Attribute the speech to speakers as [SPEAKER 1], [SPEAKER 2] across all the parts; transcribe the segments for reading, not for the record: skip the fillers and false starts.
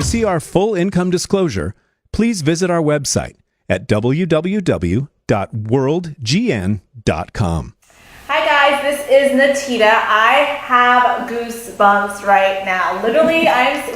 [SPEAKER 1] see our full income disclosure, please visit our website at www.worldgn.com.
[SPEAKER 2] Hi guys, this is Natita. I have goosebumps right now. Literally,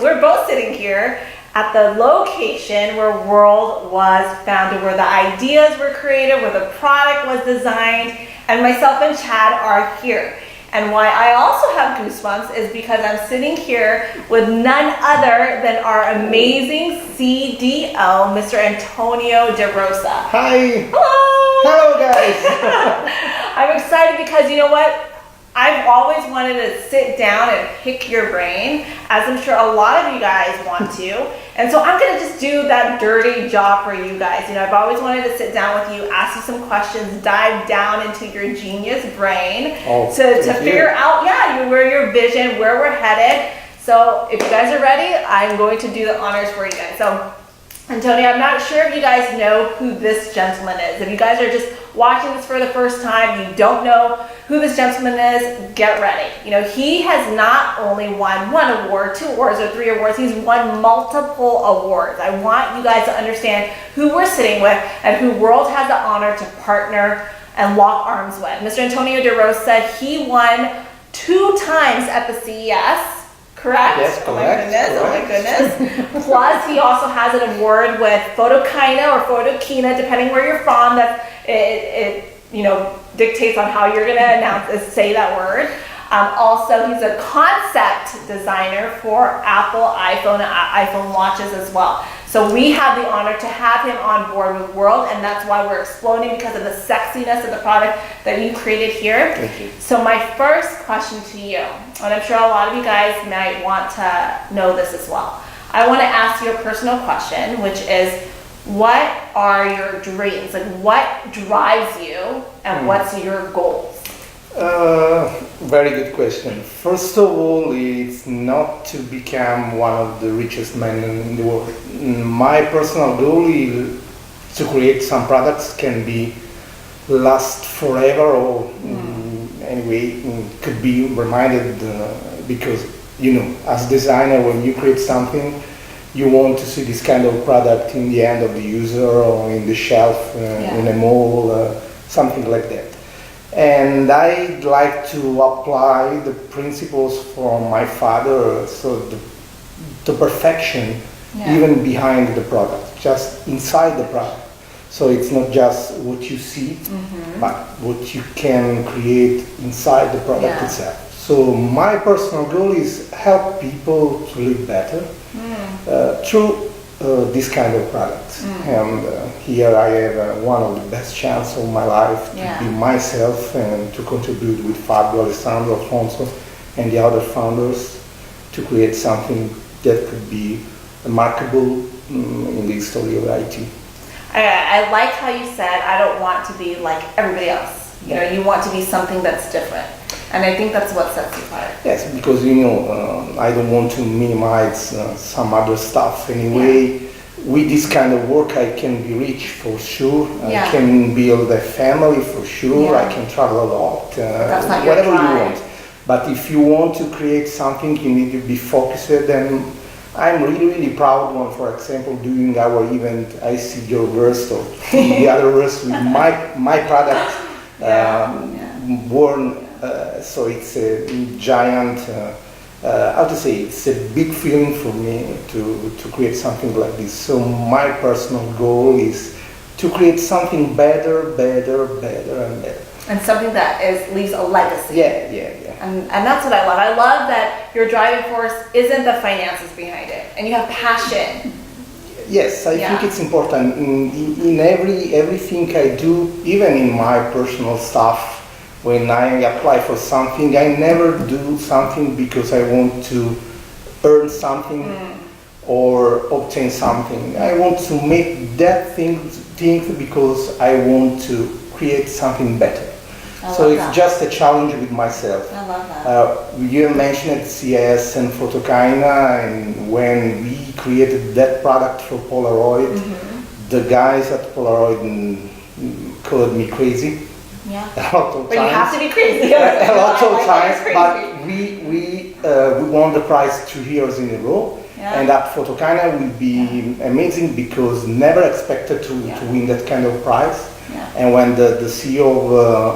[SPEAKER 2] we're both sitting here at the location where World was founded, where the ideas were created, where the product was designed, and myself and Chad are here. And why I also have goosebumps is because I'm sitting here with none other than our amazing CDO, Mr. Antonio De Rosa.
[SPEAKER 3] Hi.
[SPEAKER 2] Hello.
[SPEAKER 3] Hello, guys.
[SPEAKER 2] I'm excited because you know what? I've always wanted to sit down and pick your brain, as I'm sure a lot of you guys want to. And so I'm going to just do that dirty job for you guys. You know, I've always wanted to sit down with you, ask you some questions, dive down into your genius brain to figure out, where your vision, where we're headed. So if you guys are ready, I'm going to do the honors for you guys. So Antonio, I'm not sure if you guys know who this gentleman is. If you guys are just watching this for the first time, you don't know who this gentleman is, get ready. You know, he has not only won 1 award, 2 awards, or 3 awards, he's won multiple awards. I want you guys to understand who we're sitting with and who World has the honor to partner and lock arms with. Mr. Antonio De Rosa, he won 2 times at the CES. Correct?
[SPEAKER 3] Yes, correct.
[SPEAKER 2] Oh my goodness. Plus, he also has an award with Photokina or Photokina, depending where you're from. It dictates on how you're going to say that word. Also, he's a concept designer for Apple iPhone and iPhone watches as well. So we have the honor to have him on board with World, and that's why we're exploding, because of the sexiness of the product that you created here.
[SPEAKER 3] Thank you.
[SPEAKER 2] So my first question to you, and I'm sure a lot of you guys might want to know this as well. I want to ask you a personal question, which is, what are your dreams? Like, what drives you, and what's your goals?
[SPEAKER 3] Very good question. First of all, it's not to become one of the richest men in the world. My personal goal is to create some products can be last forever, or anyway could be reminded because as designer, when you create something, you want to see this kind of product in the hand of the user or in the shelf in a mall, something like that. And I'd like to apply the principles from my father, so the perfection even behind the product, just inside the product. So it's not just what you see, but what you can create inside the product itself. So my personal goal is help people to live better through this kind of products. And here I have one of the best chances of my life to be myself and to contribute with Fabio, Alessandro, Alfonso, and the other founders to create something that could be remarkable in the history of IT.
[SPEAKER 2] I like how you said, I don't want to be like everybody else. You know, you want to be something that's different. And I think that's what sets you apart.
[SPEAKER 3] Yes, because I don't want to minimize some other stuff. Anyway, with this kind of work, I can be rich for sure. I can build a family for sure. I can travel a lot.
[SPEAKER 2] That's not
[SPEAKER 3] whatever
[SPEAKER 2] your
[SPEAKER 3] you
[SPEAKER 2] drive.
[SPEAKER 3] want. But if you want to create something, you need to be focused. And I'm really, really proud one. For example, during our event, I see your verse or the other verse with my product worn. So it's a giant, how to say, it's a big feeling for me to create something like this. So my personal goal is to create something better, better, better, and better.
[SPEAKER 2] And something that leaves a legacy.
[SPEAKER 3] Yeah.
[SPEAKER 2] And that's what I love. I love that your driving force isn't the finances behind it, and you have passion.
[SPEAKER 3] Yes, I think it's important. In everything I do, even in my personal stuff, when I apply for something, I never do something because I want to earn something or obtain something. I want to make that thing because I want to create something better. So it's just a challenge with myself.
[SPEAKER 2] I love that.
[SPEAKER 3] You mentioned CES and Photokina, and when we created that product for Polaroid, the guys at Polaroid called me crazy.
[SPEAKER 2] Yeah.
[SPEAKER 3] A lot of
[SPEAKER 2] but
[SPEAKER 3] times.
[SPEAKER 2] You have to be crazy.
[SPEAKER 3] A lot of times, but we won the prize 2 years in a row, And that Photokina will be amazing because never expected to win that kind of prize. And when the CEO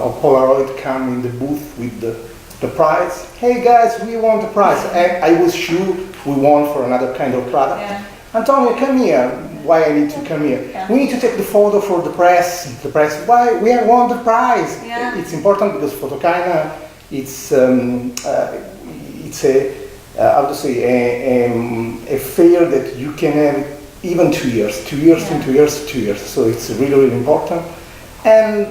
[SPEAKER 3] of Polaroid come in the booth with the prize, hey guys, we won the prize. And I was sure we won for another kind of product. Antonio, come here. Why I need to come here? We need to take the photo for the press. The press, why? We have won the prize. It's important because Photokina, it's how to say, a fair that you can have even 2 years, 2 years, and 2 years, 2 years. So it's really, really important. And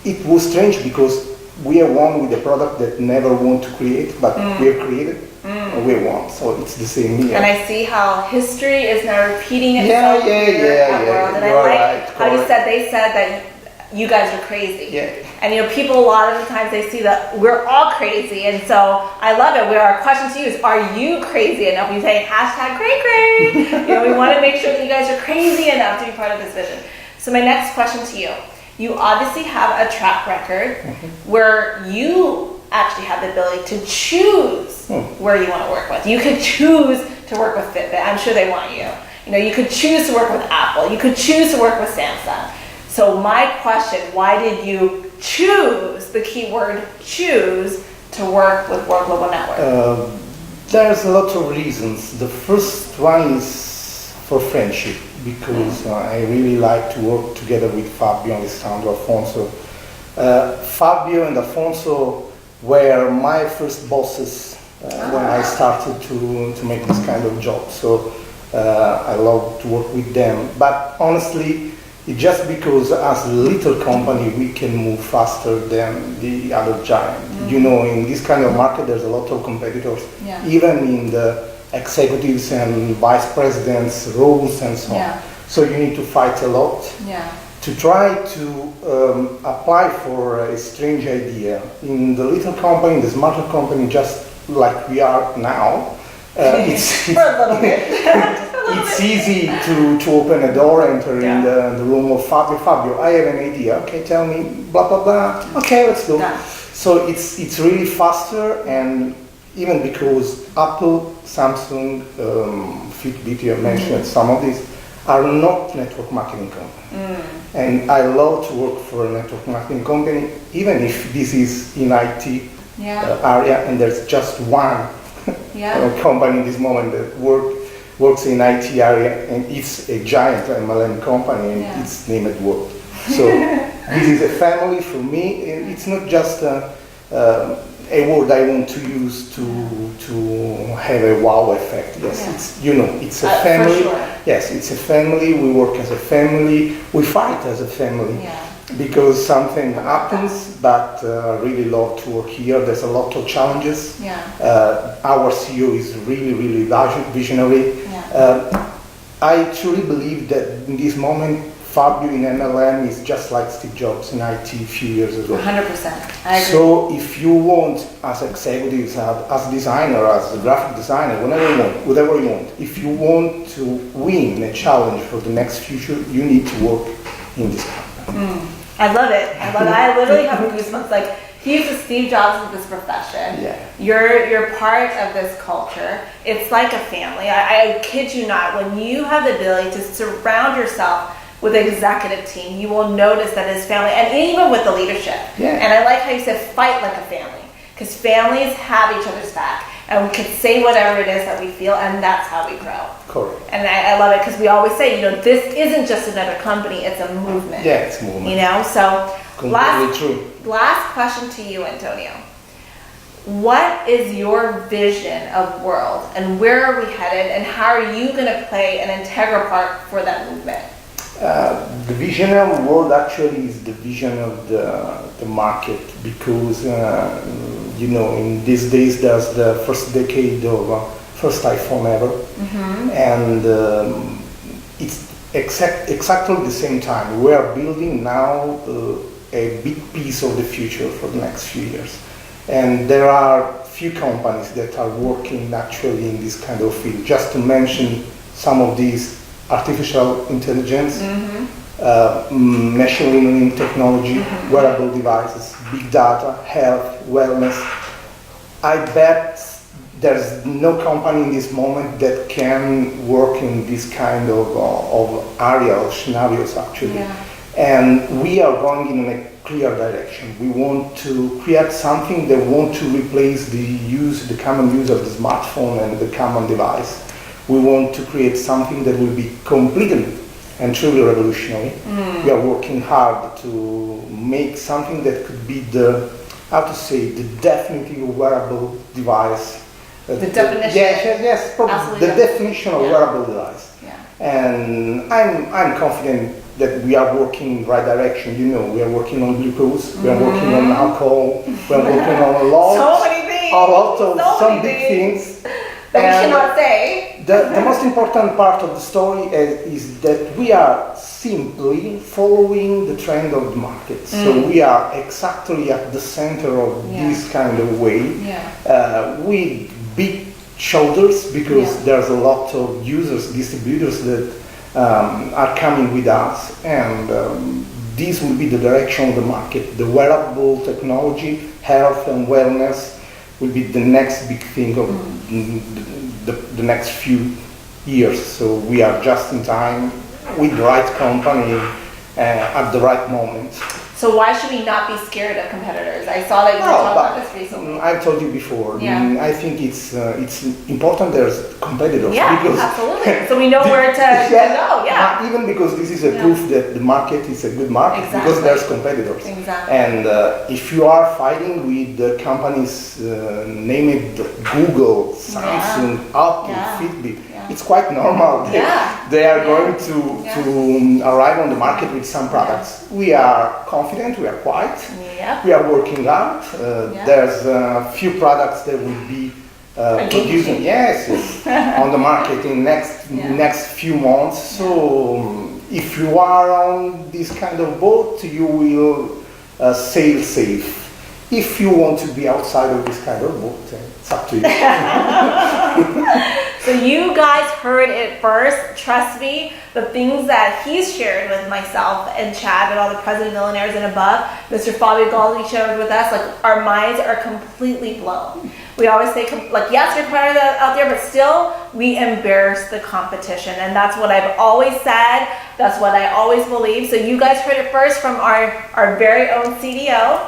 [SPEAKER 3] it was strange because we are one with a product that never want to create, but we have created. And we won, so it's the same here.
[SPEAKER 2] And I see how history is now repeating itself here at World. And I like how you said, they said that you guys are crazy. And you know, people a lot of the times they see that we're all crazy, and so I love it. Our question to you is, are you crazy enough? We say hashtag cray cray. You know, we want to make sure that you guys are crazy enough to be part of this vision. So my next question to you, you obviously have a track record where you actually have the ability to choose where you want to work with. You could choose to work with Fitbit. I'm sure they want you. You know, you could choose to work with Apple. You could choose to work with Samsung. So my question, why did you choose, the keyword choose, to work with World Global Network?
[SPEAKER 3] There's a lot of reasons. The first one is for friendship, because I really like to work together with Fabio, Alessandro, Alfonso. Fabio and Alfonso were my first bosses when I started to make this kind of job. So I love to work with them. But honestly, it's just because as a little company we can move faster than the other giant. You know, in this kind of market there's a lot of competitors, even in the executives and vice presidents roles and so on. So you need to fight a lot. To try to apply for a strange idea in the little company, in the smarter company, just like we are now. It's easy to open a door, enter in the room of Fabio. Fabio, I have an idea. Okay, tell me, blah blah blah. Okay, let's go. So it's really faster, and even because Apple, Samsung, Fitbit, you mentioned some of these, are not network marketing company. And I love to work for a network marketing company, even if this is in IT area and there's just one company in this moment that works in IT area, and it's a giant MLM company, and it's named World. So this is a family for me, and it's not just a word I want to use to have a wow effect. Yes, it's, you know, it's a family. Yes, it's a family. We work as a family. We fight as a family because something happens. But really love to work here. There's a lot of challenges. Our CEO is really, really visionary. I truly believe that in this moment, Fabio in MLM is just like Steve Jobs in IT a few years ago.
[SPEAKER 2] 100%. I agree.
[SPEAKER 3] So if you want, as executives, as designer, as a graphic designer, whatever you want, if you want to win a challenge for the next future, you need to work in this company.
[SPEAKER 2] I love it. I love it. I literally have goosebumps. Like, he's the Steve Jobs of this profession. You're part of this culture. It's like a family. I kid you not. When you have the ability to surround yourself with the executive team, you will notice that it's family, and even with the leadership. And I like how you said fight like a family, because families have each other's back, and we can say whatever it is that we feel, and that's how we grow.
[SPEAKER 3] Correct.
[SPEAKER 2] And I love it, because we always say, you know, this isn't just another company, it's a movement.
[SPEAKER 3] It's a movement.
[SPEAKER 2] You know, so
[SPEAKER 3] true.
[SPEAKER 2] Last question to you, Antonio. What is your vision of World, and where are we headed, and how are you going to play an integral part for that movement?
[SPEAKER 3] The vision of the world actually is the vision of the market, because you know, in these days there's the first decade of first iPhone ever, and it's exactly the same time. We are building now a big piece of the future for the next few years, and there are few companies that are working actually in this kind of field. Just to mention some of these: artificial intelligence, machine learning technology, wearable devices, big data, health, wellness. I bet there's no company in this moment that can work in this kind of area of scenarios actually.
[SPEAKER 2] Yeah.
[SPEAKER 3] And we are going in a clear direction. We want to create something that want to replace the common use of the smartphone and the common device. We want to create something that will be completely and truly revolutionary. We are working hard to make something that could be the definitive wearable device.
[SPEAKER 2] The definition.
[SPEAKER 3] Yes, probably the definition of wearable device.
[SPEAKER 2] Yeah.
[SPEAKER 3] And I'm confident that we are working in the right direction. You know, we are working on glucose, we are working on alcohol, we are working on a lot of some big things.
[SPEAKER 2] That we cannot say.
[SPEAKER 3] The most important part of the story is that we are simply following the trend of the market. So we are exactly at the center of this kind of way, with big shoulders, because there's a lot of users, distributors that are coming with us, and this will be the direction of the market. The wearable technology, health and wellness will be the next big thing of the next few years. So we are just in time with the right company at the right moment.
[SPEAKER 2] So why should we not be scared of competitors? I saw that you were talking about this recently.
[SPEAKER 3] I told you before.
[SPEAKER 2] Yeah.
[SPEAKER 3] I think it's important there's competitors.
[SPEAKER 2] Yeah,
[SPEAKER 3] because
[SPEAKER 2] absolutely. So we know where to go. Yeah.
[SPEAKER 3] Even because this is a proof that the market is a good market, because there's competitors.
[SPEAKER 2] Exactly.
[SPEAKER 3] And if you are fighting with the companies named Google, Samsung, Apple, Fitbit, it's quite normal. They are going to arrive on the market with some products. We are confident, we are quiet, we are working hard. There's a few products that will be producing on the market in next few months. So if you are on this kind of boat, you will sail safe. If you want to be outside of this kind of boat, it's up to you.
[SPEAKER 2] So you guys heard it first. Trust me, the things that he's shared with myself and Chad and all the president millionaires and above, Mr. Fabio Galdi shared with us, like, our minds are completely blown. We always say, like, yes, we're competitors out there, but still we embarrass the competition. And that's what I've always said. That's what I always believe. So you guys heard it first from our very own CDO.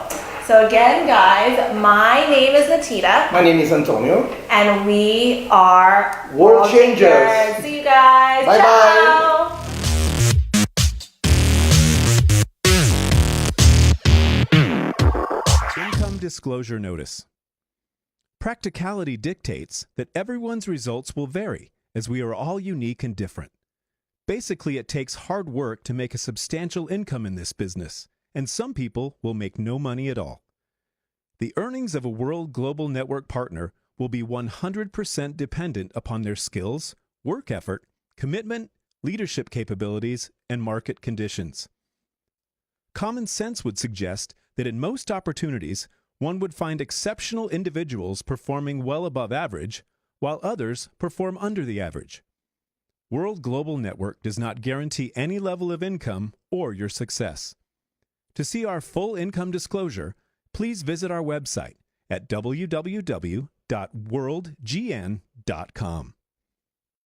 [SPEAKER 2] So again, guys, my name is Natita.
[SPEAKER 3] My name is Antonio.
[SPEAKER 2] And we are
[SPEAKER 3] World Changers.
[SPEAKER 2] See you guys.
[SPEAKER 3] Bye
[SPEAKER 2] Ciao.
[SPEAKER 1] Income disclosure notice. Practicality dictates that everyone's results will vary, as we are all unique and different. Basically, it takes hard work to make a substantial income in this business, and some people will make no money at all. The earnings of a World Global Network partner will be 100% dependent upon their skills, work effort, commitment, leadership capabilities, and market conditions. Common sense would suggest that in most opportunities, one would find exceptional individuals performing well above average, while others perform under the average. World Global Network does not guarantee any level of income or your success. To see our full income disclosure, please visit our website at www.worldgn.com.